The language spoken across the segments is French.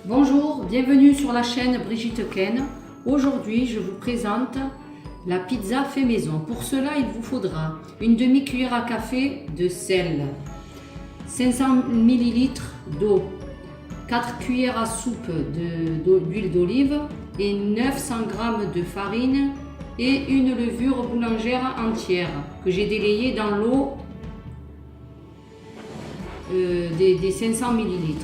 Bonjour, bienvenue sur la chaîne Brigitte Ken. Aujourd'hui, je vous présente la pizza fait maison. Pour cela, il vous faudra une demi-cuillère à café de sel, 500 ml d'eau, 4 cuillères à soupe d'huile d'olive et 900 g de farine et une levure boulangère entière que j'ai délayée dans l'eau des 500 ml.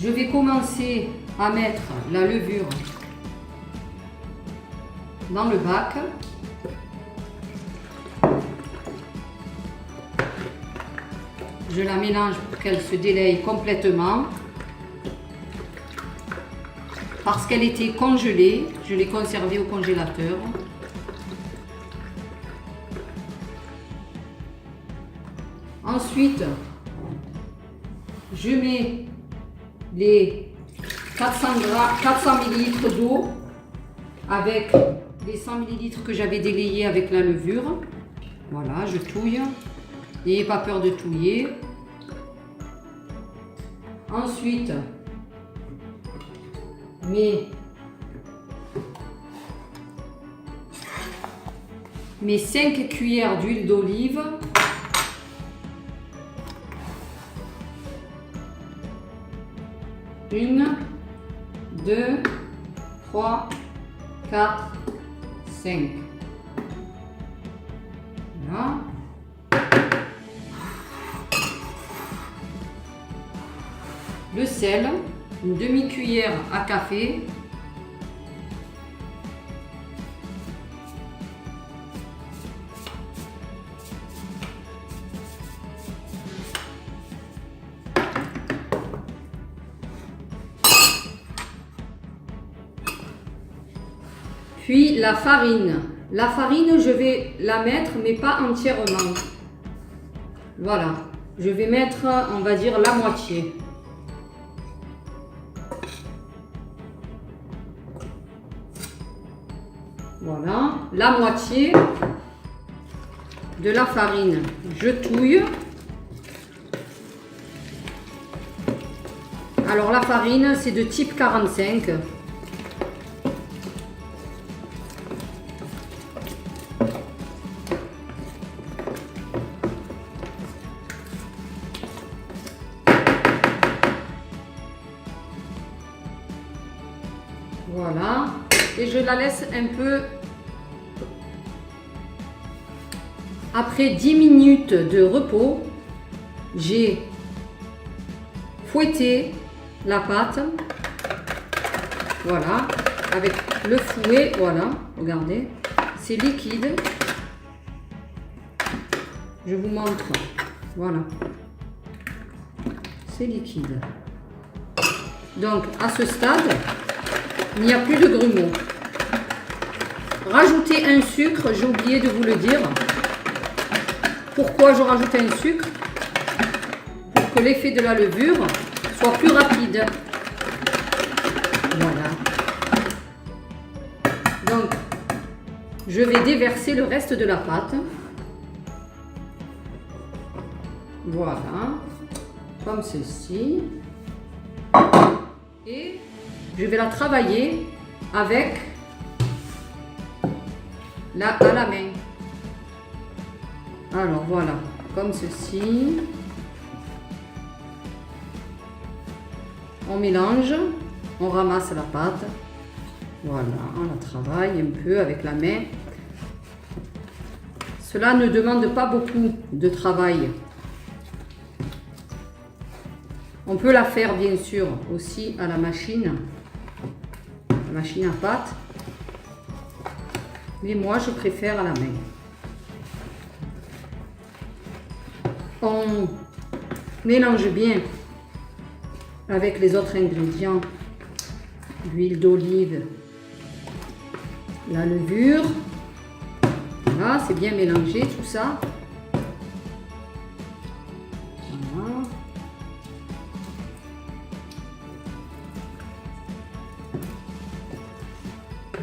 Je vais commencer à mettre la levure dans le bac. Je la mélange pour qu'elle se délaye complètement. Parce qu'elle était congelée, je l'ai conservée au congélateur. Ensuite, je mets les 400 ml d'eau avec les 100 ml que j'avais délayés avec la levure. Voilà, je touille. N'ayez pas peur de touiller. Ensuite, mes 5 cuillères d'huile d'olive. Une, 2, 3, 4, 5. Voilà. Le sel, une demi-cuillère à café. Puis la farine. La farine, je vais la mettre, mais pas entièrement. Voilà. Je vais mettre, on va dire, la moitié. Voilà. La moitié de la farine. Je touille. Alors la farine, c'est de type 45. Voilà, et je la laisse un peu. Après 10 minutes de repos, j'ai fouetté la pâte. Voilà, avec le fouet, voilà, regardez, c'est liquide. Je vous montre, voilà, c'est liquide. Donc, à ce stade, il n'y a plus de grumeaux. Rajoutez un sucre, j'ai oublié de vous le dire. Pourquoi je rajoute un sucre? Pour que l'effet de la levure soit plus rapide. Voilà. Donc, je vais déverser le reste de la pâte. Voilà. Comme ceci. Et je vais la travailler avec à la main. Alors voilà, comme ceci. On mélange, on ramasse la pâte. Voilà, on la travaille un peu avec la main. Cela ne demande pas beaucoup de travail. On peut la faire bien sûr aussi à la machine à pâte, mais moi je préfère à la main. On mélange bien avec les autres ingrédients, l'huile d'olive, la levure. Voilà, c'est bien mélangé tout ça. Voilà.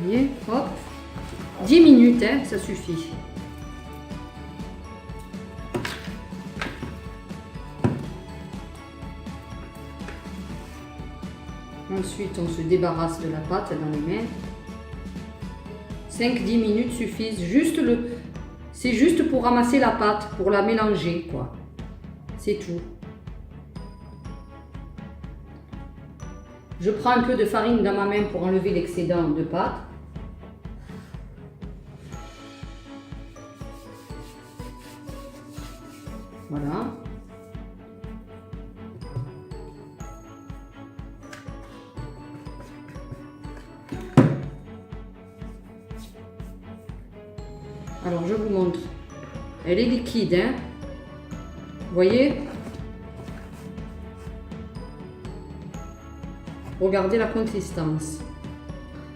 Voyez, hop, 10 minutes, hein, ça suffit. Ensuite, on se débarrasse de la pâte dans les mains. 5-10 minutes suffisent. C'est juste pour ramasser la pâte, pour la mélanger, quoi. C'est tout. Je prends un peu de farine dans ma main pour enlever l'excédent de pâte. Voilà. Alors, je vous montre. Elle est liquide, hein. Vous voyez? Regardez la consistance.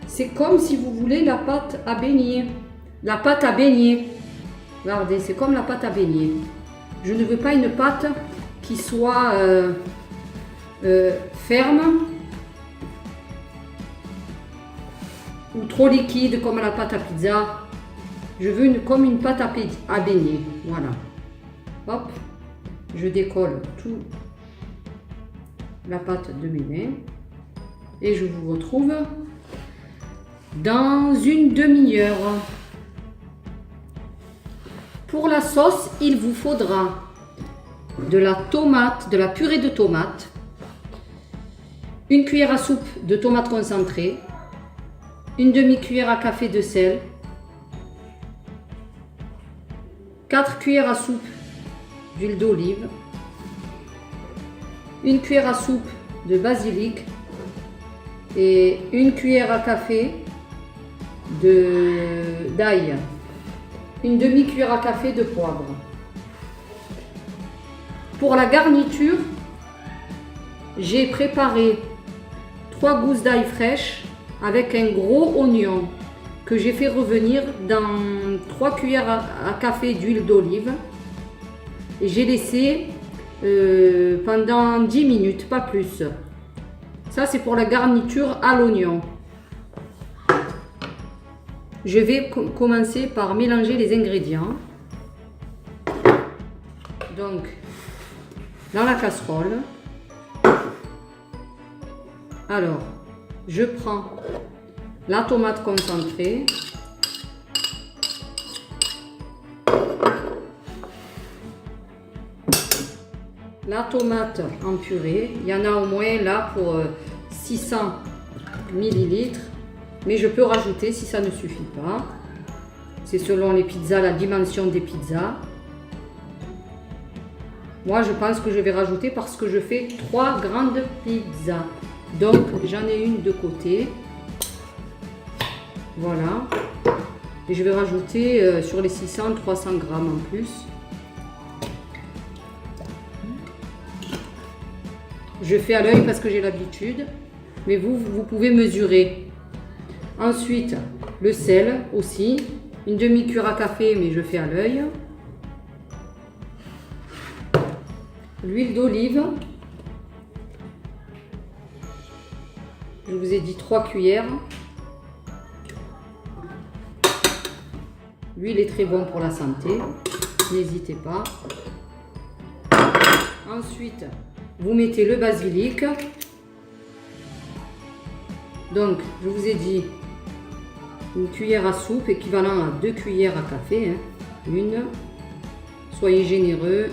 C'est comme si vous voulez la pâte à beignet. La pâte à beignet. Regardez, c'est comme la pâte à beignet. Je ne veux pas une pâte qui soit ferme ou trop liquide comme la pâte à pizza. Je veux comme une pâte à beignet. Voilà. Hop. Je décolle tout la pâte de mes mains. Et je vous retrouve dans une demi-heure. Pour la sauce, il vous faudra de la tomate, de la purée de tomate, une cuillère à soupe de tomate concentrée, une demi-cuillère à café de sel, 4 cuillères à soupe d'huile d'olive, une cuillère à soupe de basilic et une cuillère à café d'ail, une demi-cuillère à café de poivre. Pour la garniture, j'ai préparé 3 gousses d'ail fraîche avec un gros oignon que j'ai fait revenir dans 3 cuillères à café d'huile d'olive et j'ai laissé pendant 10 minutes, pas plus. Ça, c'est pour la garniture à l'oignon. Je vais commencer par mélanger les ingrédients. Donc, dans la casserole, alors, je prends la tomate concentrée, la tomate en purée. Il y en a au moins là pour 600 millilitres. Mais je peux rajouter si ça ne suffit pas. C'est selon les pizzas, la dimension des pizzas. Moi, je pense que je vais rajouter parce que je fais 3 grandes pizzas. Donc, j'en ai une de côté. Voilà. Et je vais rajouter sur les 600, 300 grammes en plus. Je fais à l'œil parce que j'ai l'habitude. Mais vous pouvez mesurer. Ensuite, le sel aussi, une demi-cuillère à café, mais je fais à l'œil. L'huile d'olive, je vous ai dit 3 cuillères. L'huile est très bonne pour la santé, n'hésitez pas. Ensuite, vous mettez le basilic. Donc, je vous ai dit une cuillère à soupe équivalent à 2 cuillères à café. Hein. Une. Soyez généreux.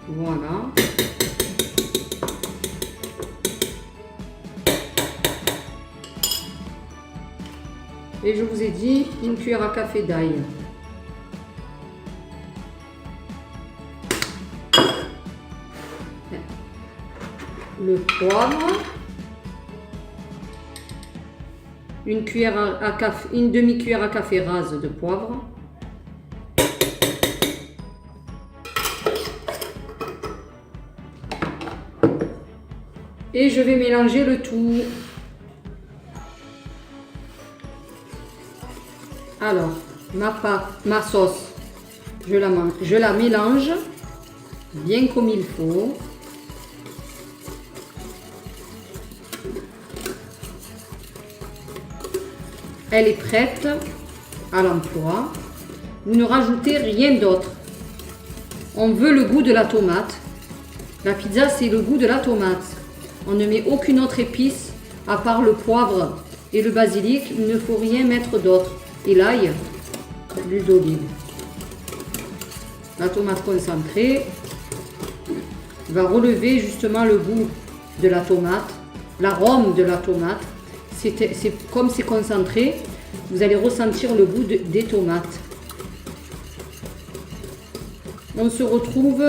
Voilà. Et je vous ai dit une cuillère à café d'ail. Le poivre. Une cuillère à café, une demi-cuillère à café rase de poivre. Et je vais mélanger le tout. Alors, ma sauce, je la mélange bien comme il faut. Elle est prête à l'emploi. Vous ne rajoutez rien d'autre. On veut le goût de la tomate. La pizza, c'est le goût de la tomate. On ne met aucune autre épice à part le poivre et le basilic. Il ne faut rien mettre d'autre. Et l'ail, l'huile d'olive. La tomate concentrée va relever justement le goût de la tomate, l'arôme de la tomate. Comme c'est concentré, vous allez ressentir le goût des tomates. On se retrouve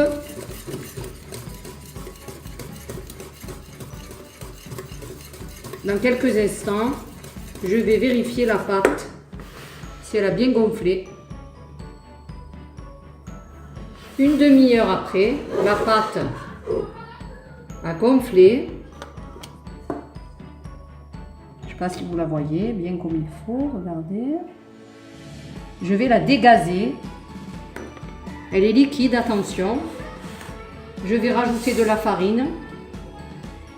dans quelques instants. Je vais vérifier la pâte, si elle a bien gonflé. Une demi-heure après, la pâte a gonflé. Je ne sais pas si vous la voyez bien comme il faut, regardez. Je vais la dégazer. Elle est liquide, attention. Je vais rajouter de la farine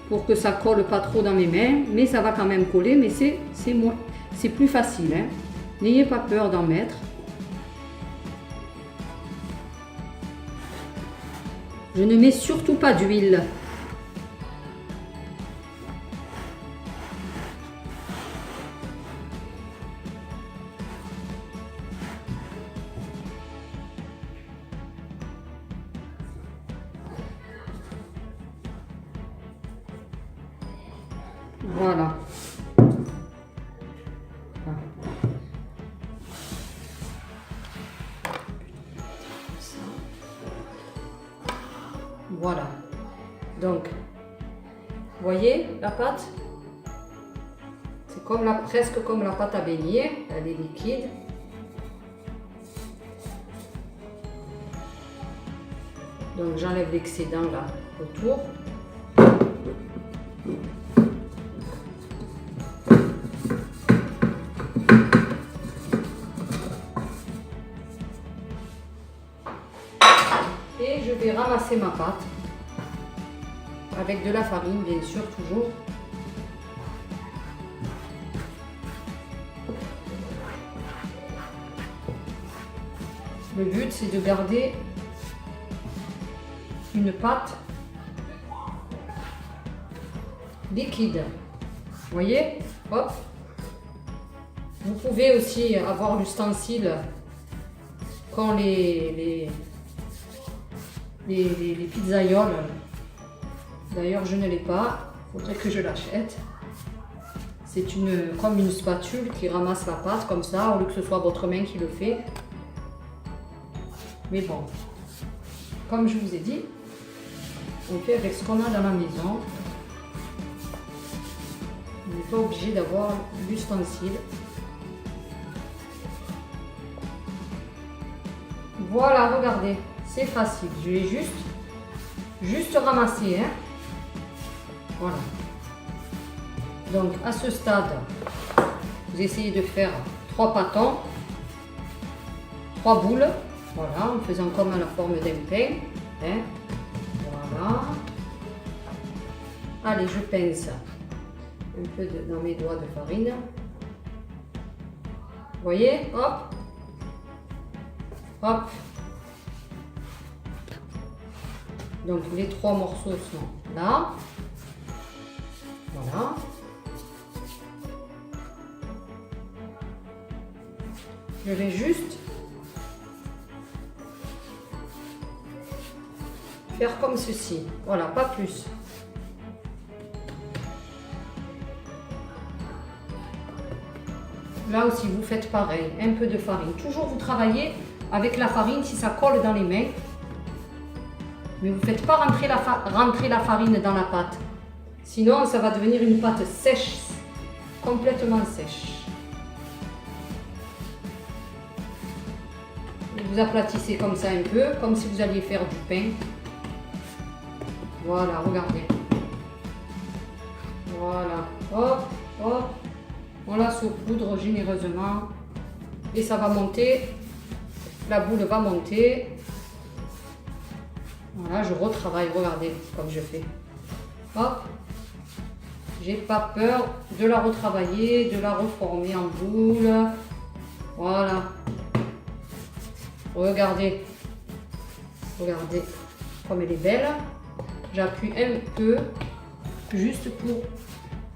pour que ça colle pas trop dans mes mains, mais ça va quand même coller, mais c'est plus facile, hein. N'ayez pas peur d'en mettre. Je ne mets surtout pas d'huile. Voilà. Voilà. Donc, vous voyez la pâte? C'est presque comme la pâte à beignet. Elle est liquide. Donc, j'enlève l'excédent là autour. Et je vais ramasser ma pâte avec de la farine, bien sûr, toujours. Le but, c'est de garder une pâte liquide. Vous voyez? Hop. Vous pouvez aussi avoir l'ustensile quand les pizzaioles. D'ailleurs, je ne l'ai pas. Il faudrait que je l'achète. C'est comme une spatule qui ramasse la pâte comme ça, au lieu que ce soit votre main qui le fait. Mais bon, comme je vous ai dit, on fait avec ce qu'on a dans la maison. On n'est pas obligé d'avoir l'ustensile. Voilà, regardez, c'est facile. Je vais juste ramasser, hein. Voilà. Donc à ce stade, vous essayez de faire 3 pâtons, 3 boules, voilà, en faisant comme à la forme d'un pain, hein. Voilà. Allez, je pince un peu dans mes doigts de farine. Vous voyez, hop, hop. Donc les 3 morceaux sont là. Voilà. Je vais juste faire comme ceci. Voilà, pas plus. Là aussi, vous faites pareil, un peu de farine. Toujours vous travaillez avec la farine si ça colle dans les mains. Mais vous ne faites pas rentrer la farine dans la pâte. Sinon, ça va devenir une pâte sèche, complètement sèche. Et vous aplatissez comme ça un peu, comme si vous alliez faire du pain. Voilà, regardez. Voilà, hop, hop. On la saupoudre généreusement. Et ça va monter. La boule va monter. Voilà, je retravaille, regardez comme je fais. Hop. J'ai pas peur de la retravailler, de la reformer en boule. Voilà. Regardez. Regardez comme elle est belle. J'appuie un peu. juste pour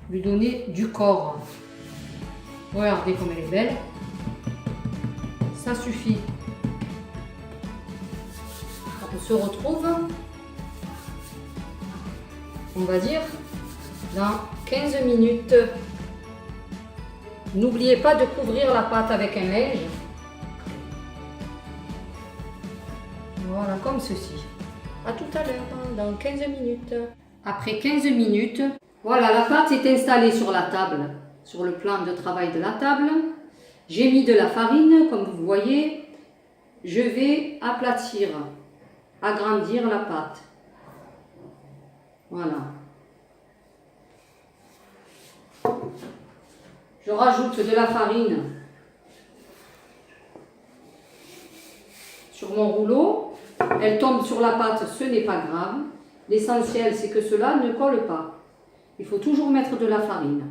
lui donner du corps. Regardez comme elle est belle. Ça suffit. On se retrouve, on va dire, dans 15 minutes. N'oubliez pas de couvrir la pâte avec un linge. Voilà, comme ceci. À tout à l'heure, dans 15 minutes. Après 15 minutes, voilà, la pâte est installée sur la table, sur le plan de travail de la table. J'ai mis de la farine, comme vous voyez. Je vais aplatir, agrandir la pâte. Voilà. Je rajoute de la farine sur mon rouleau. Elle tombe sur la pâte, ce n'est pas grave. L'essentiel, c'est que cela ne colle pas. Il faut toujours mettre de la farine.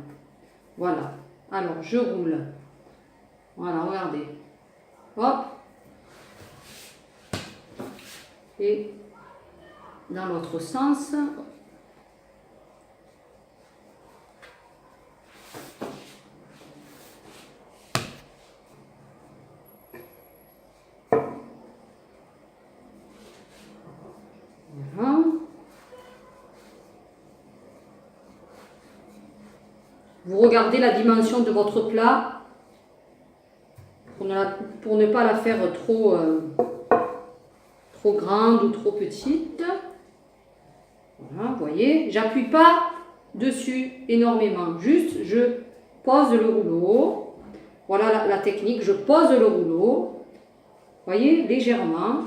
Voilà. Alors, je roule. Voilà, regardez. Hop. Et dans l'autre sens. Voilà. Vous regardez la dimension de votre plat pour ne pas la faire trop grande ou trop petite. Voilà, vous voyez, j'appuie pas dessus énormément, juste je pose le rouleau. Voilà la technique, je pose le rouleau, vous voyez, légèrement,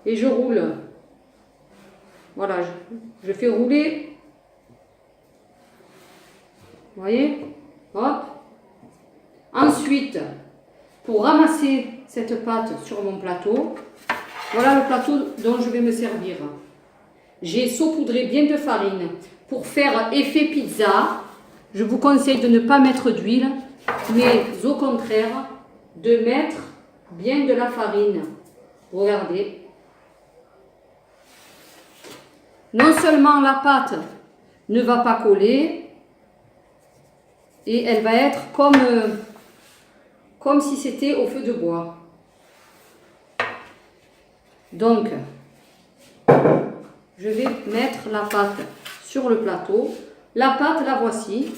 et je roule. Voilà, je fais rouler, vous voyez, hop. Ensuite, pour ramasser cette pâte sur mon plateau, voilà le plateau dont je vais me servir. J'ai saupoudré bien de farine. Pour faire effet pizza, je vous conseille de ne pas mettre d'huile, mais au contraire, de mettre bien de la farine. Regardez. Non seulement la pâte ne va pas coller, et elle va être comme si c'était au feu de bois. Donc, je vais mettre la pâte sur le plateau. La pâte, la voici.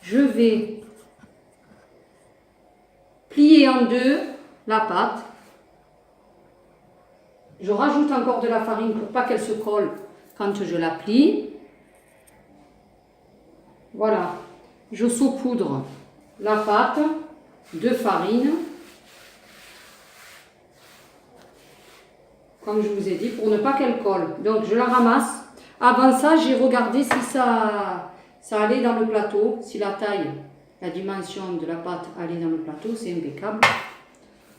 Je vais plier en deux la pâte. Je rajoute encore de la farine pour pas qu'elle se colle quand je la plie. Voilà. Je saupoudre la pâte de farine. Comme je vous ai dit, pour ne pas qu'elle colle. Donc, je la ramasse. Avant ça, j'ai regardé si ça allait dans le plateau, si la taille, la dimension de la pâte allait dans le plateau. C'est impeccable.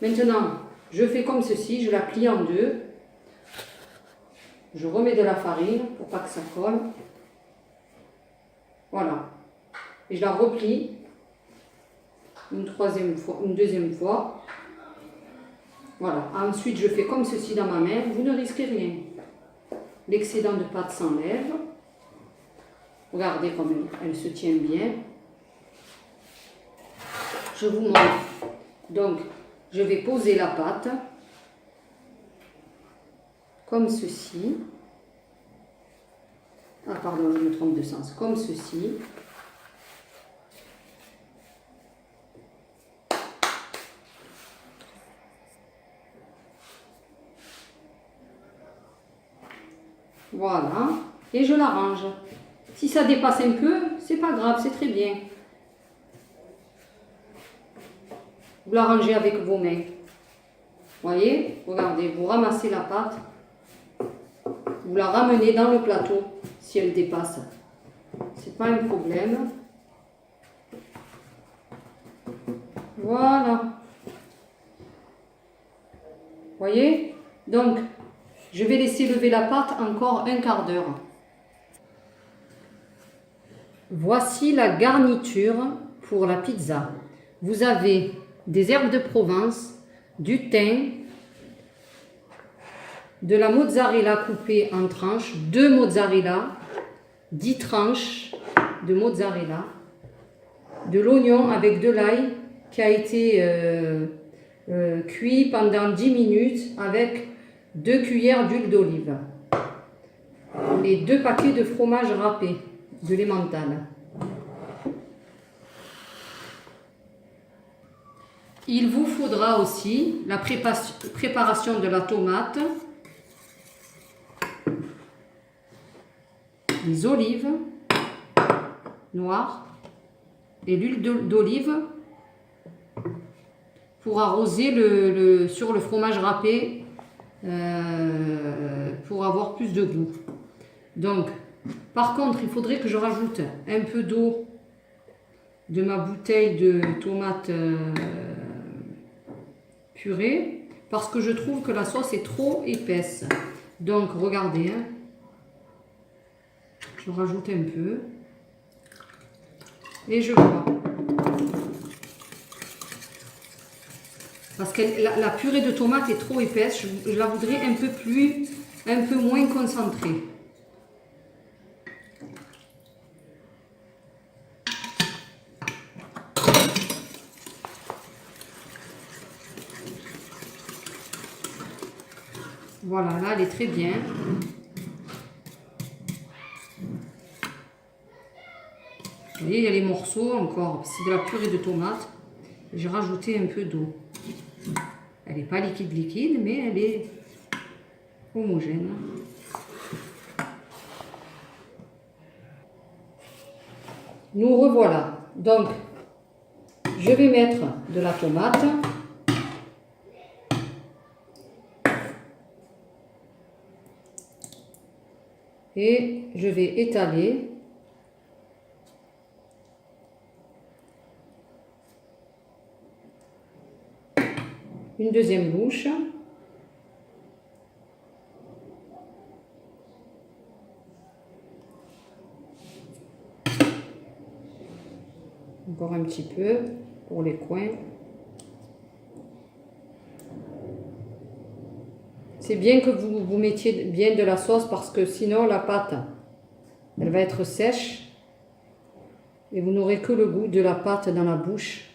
Maintenant, je fais comme ceci. Je la plie en deux. Je remets de la farine pour pas que ça colle. Voilà. Et je la replie une deuxième fois. Voilà. Ensuite, je fais comme ceci dans ma main. Vous ne risquez rien. L'excédent de pâte s'enlève. Regardez comme elle se tient bien. Je vous montre. Donc, je vais poser la pâte comme ceci. Ah pardon, je me trompe de sens. Comme ceci. Voilà. Et je la range. Si ça dépasse un peu, c'est pas grave, c'est très bien. Vous la rangez avec vos mains. Voyez, regardez, vous ramassez la pâte. Vous la ramenez dans le plateau si elle dépasse. C'est pas un problème. Voilà. Voyez? Donc, je vais laisser lever la pâte encore un quart d'heure. Voici la garniture pour la pizza. Vous avez des herbes de Provence, du thym, de la mozzarella coupée en tranches, 2 mozzarella, 10 tranches de mozzarella, de l'oignon avec de l'ail qui a été cuit pendant 10 minutes avec 2 cuillères d'huile d'olive et 2 paquets de fromage râpé de l'emmental. Il vous faudra aussi la préparation de la tomate, les olives noires et l'huile d'olive pour arroser sur le fromage râpé pour avoir plus de goût. Donc, par contre, il faudrait que je rajoute un peu d'eau de ma bouteille de tomates purée parce que je trouve que la sauce est trop épaisse. Donc, regardez, hein, je rajoute un peu et je vois. Parce que la purée de tomate est trop épaisse, je la voudrais un peu moins concentrée. Voilà, là, elle est très bien. Vous voyez, il y a les morceaux encore. C'est de la purée de tomate. J'ai rajouté un peu d'eau. Elle n'est pas liquide, mais elle est homogène. Nous revoilà. Donc, je vais mettre de la tomate. Et je vais étaler une deuxième louche. Encore un petit peu pour les coins. C'est bien que vous mettiez bien de la sauce parce que sinon la pâte, elle va être sèche et vous n'aurez que le goût de la pâte dans la bouche.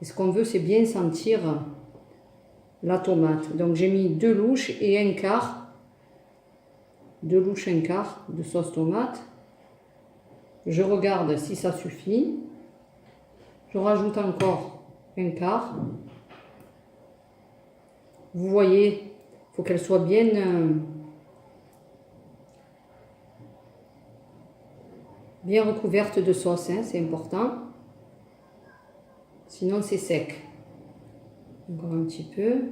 Et ce qu'on veut, c'est bien sentir la tomate. Donc j'ai mis 2 louches et un quart. 2 louches, un quart de sauce tomate. Je regarde si ça suffit. Je rajoute encore un quart. Vous voyez, il faut qu'elle soit bien recouverte de sauce, hein, c'est important. Sinon c'est sec. Encore un petit peu.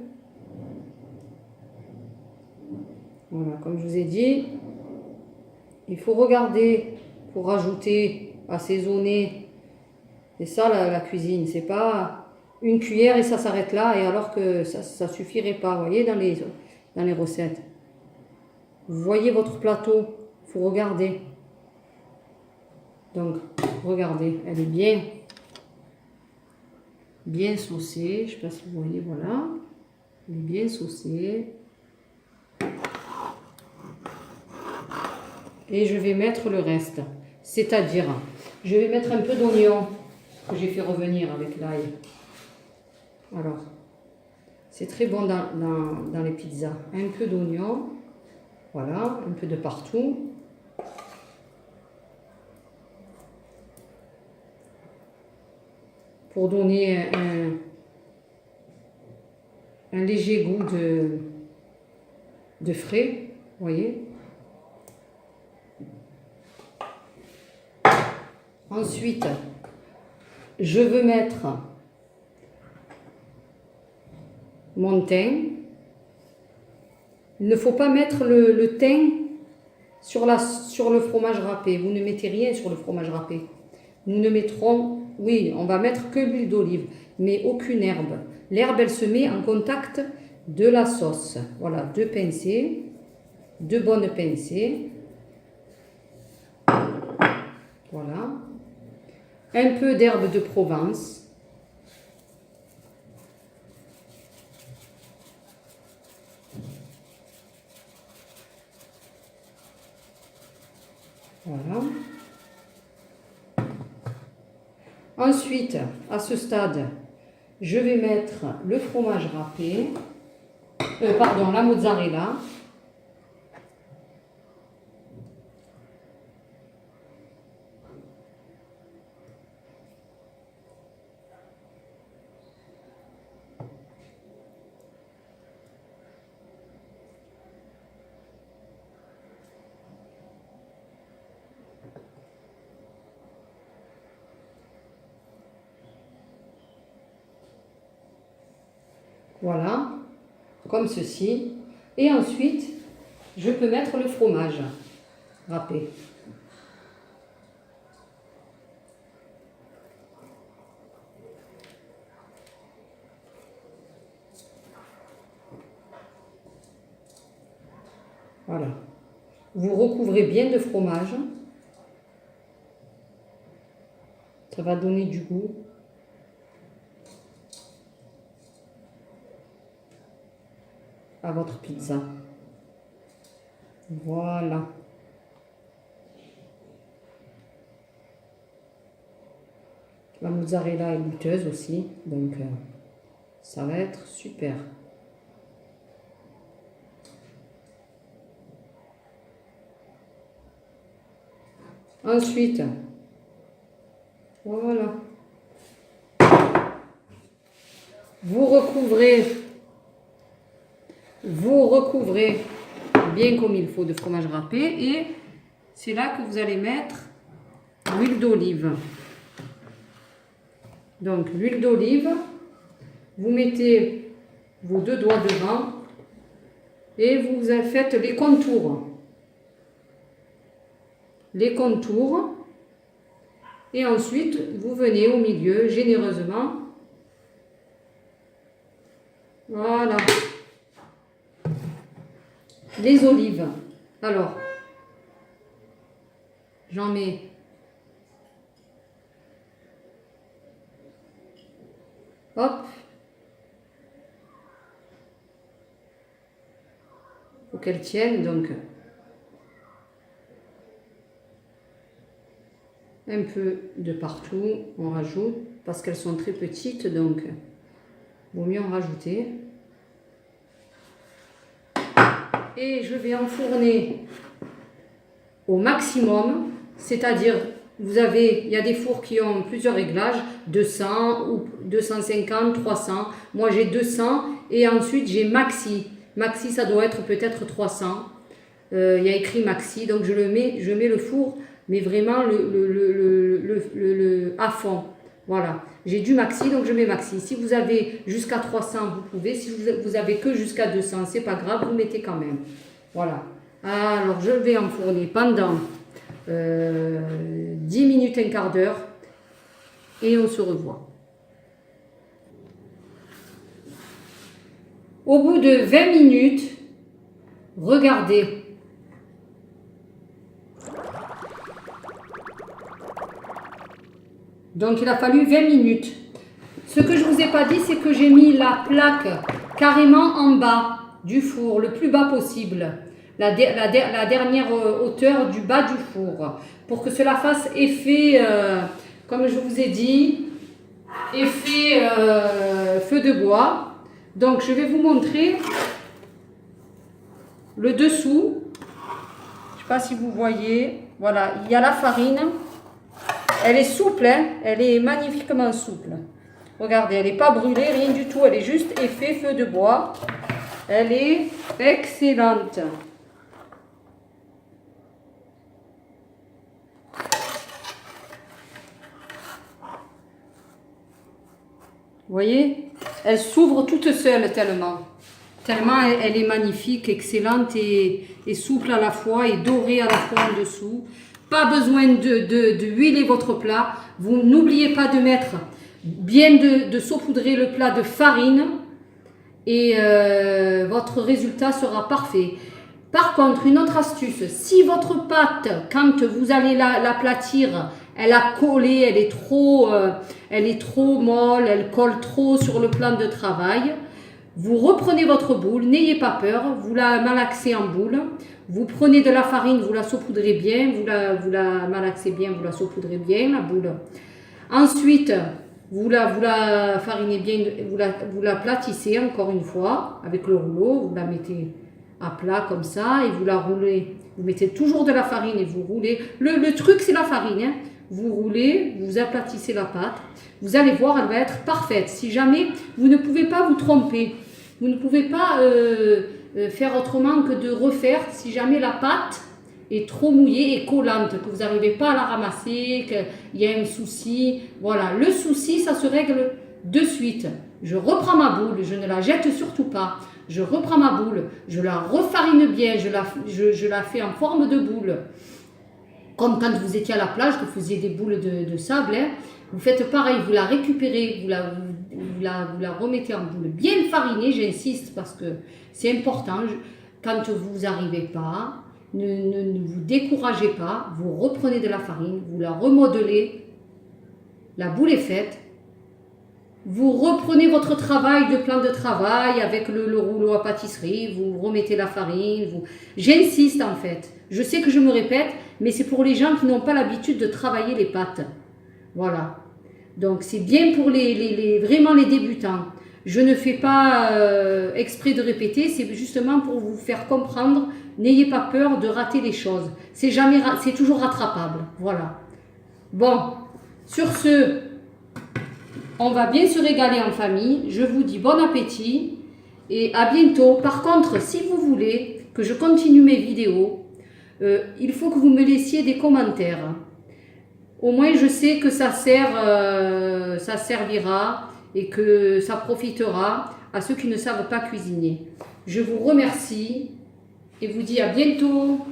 Voilà, comme je vous ai dit, il faut regarder pour rajouter, assaisonner. C'est ça la cuisine, c'est pas une cuillère et ça s'arrête là, et alors que ça suffirait pas, vous voyez, dans les recettes. Vous voyez votre plateau, il faut regarder. Donc, regardez, elle est bien saucée, je ne sais pas si vous voyez, voilà. Elle est bien saucée. Et je vais mettre le reste, c'est-à-dire, je vais mettre un peu d'oignon que j'ai fait revenir avec l'ail. Alors, c'est très bon dans les pizzas. Un peu d'oignon, voilà, un peu de partout. Pour donner un léger goût de frais, vous voyez. Ensuite, je veux mettre mon thym. Il ne faut pas mettre le thym sur le fromage râpé. Vous ne mettez rien sur le fromage râpé. Nous ne mettrons, oui, on va mettre que l'huile d'olive, mais aucune herbe. L'herbe, elle se met en contact de la sauce. Voilà, 2 pincées, 2 bonnes pincées. Voilà. Un peu d'herbe de Provence. Voilà. Ensuite, à ce stade, je vais mettre le fromage râpé, pardon, la mozzarella. Voilà, comme ceci. Et ensuite, je peux mettre le fromage râpé. Voilà. Vous recouvrez bien de fromage. Ça va donner du goût. À votre pizza. Voilà. La mozzarella est goûteuse aussi, donc ça va être super. Ensuite, voilà. Vous recouvrez bien comme il faut de fromage râpé et c'est là que vous allez mettre l'huile d'olive. Donc l'huile d'olive, vous mettez vos 2 doigts devant et vous faites les contours. Les contours et ensuite vous venez au milieu généreusement. Voilà. Les olives. Alors, j'en mets hop. Faut qu'elles tiennent donc un peu de partout. On rajoute parce qu'elles sont très petites donc vaut mieux en rajouter. Et je vais enfourner au maximum, c'est-à-dire il y a des fours qui ont plusieurs réglages, 200 ou 250, 300. Moi j'ai 200 et ensuite j'ai maxi. Maxi ça doit être peut-être 300. Il y a écrit maxi, donc je mets le four, mais vraiment à fond. Voilà, j'ai du maxi, donc je mets maxi. Si vous avez jusqu'à 300, vous pouvez. Si vous avez que jusqu'à 200, c'est pas grave, vous mettez quand même. Voilà. Alors, je vais enfourner pendant 10 minutes, un quart d'heure. Et on se revoit. Au bout de 20 minutes, regardez. Donc il a fallu 20 minutes. Ce que je ne vous ai pas dit, c'est que j'ai mis la plaque carrément en bas du four, le plus bas possible. La dernière hauteur du bas du four. Pour que cela fasse effet, comme je vous ai dit, effet feu de bois. Donc je vais vous montrer le dessous. Je ne sais pas si vous voyez. Voilà, il y a la farine. Elle est souple, hein? Elle est magnifiquement souple. Regardez, elle n'est pas brûlée, rien du tout. Elle est juste effet feu de bois. Elle est excellente. Vous voyez? Elle s'ouvre toute seule tellement. Tellement elle est magnifique, excellente et souple à la fois et dorée à la fois en dessous. Pas besoin de huiler votre plat. Vous n'oubliez pas de mettre bien de saupoudrer le plat de farine et votre résultat sera parfait. Par contre, une autre astuce, si votre pâte, quand vous allez l'aplatir, elle a collé, elle est trop molle, elle colle trop sur le plan de travail, Vous reprenez votre boule, n'ayez pas peur, vous la malaxez en boule. Vous prenez de la farine, vous la saupoudrez bien, vous la malaxez bien, vous la saupoudrez bien, la boule. Ensuite, vous la farinez bien, vous la platissez encore une fois avec le rouleau, vous la mettez à plat comme ça et vous la roulez. Vous mettez toujours de la farine et vous roulez. Le truc, c'est la farine. Hein. Vous roulez, vous aplatissez la pâte. Vous allez voir, elle va être parfaite. Si jamais vous ne pouvez pas vous tromper, vous ne pouvez pas faire autrement que de refaire si jamais la pâte est trop mouillée et collante, que vous n'arrivez pas à la ramasser, qu'il y a un souci. Voilà, le souci, ça se règle de suite. Je reprends ma boule, je ne la jette surtout pas. Je reprends ma boule, je la refarine bien, je la fais en forme de boule. Comme quand vous étiez à la plage, que vous faisiez des boules de sable, hein. Vous faites pareil, vous la récupérez, vous la remettez en boule bien farinée, j'insiste parce que c'est important. Quand vous n'arrivez pas, ne vous découragez pas, vous reprenez de la farine, vous la remodelez, la boule est faite. Vous reprenez votre travail de plan de travail avec le rouleau à pâtisserie, vous remettez la farine. J'insiste en fait. Je sais que je me répète, mais c'est pour les gens qui n'ont pas l'habitude de travailler les pâtes. Voilà. Donc c'est bien pour vraiment les débutants. Je ne fais pas exprès de répéter, c'est justement pour vous faire comprendre. N'ayez pas peur de rater les choses. C'est toujours rattrapable. Voilà. Bon, sur ce... On va bien se régaler en famille. Je vous dis bon appétit et à bientôt. Par contre, si vous voulez que je continue mes vidéos, il faut que vous me laissiez des commentaires. Au moins, je sais que ça servira et que ça profitera à ceux qui ne savent pas cuisiner. Je vous remercie et vous dis à bientôt.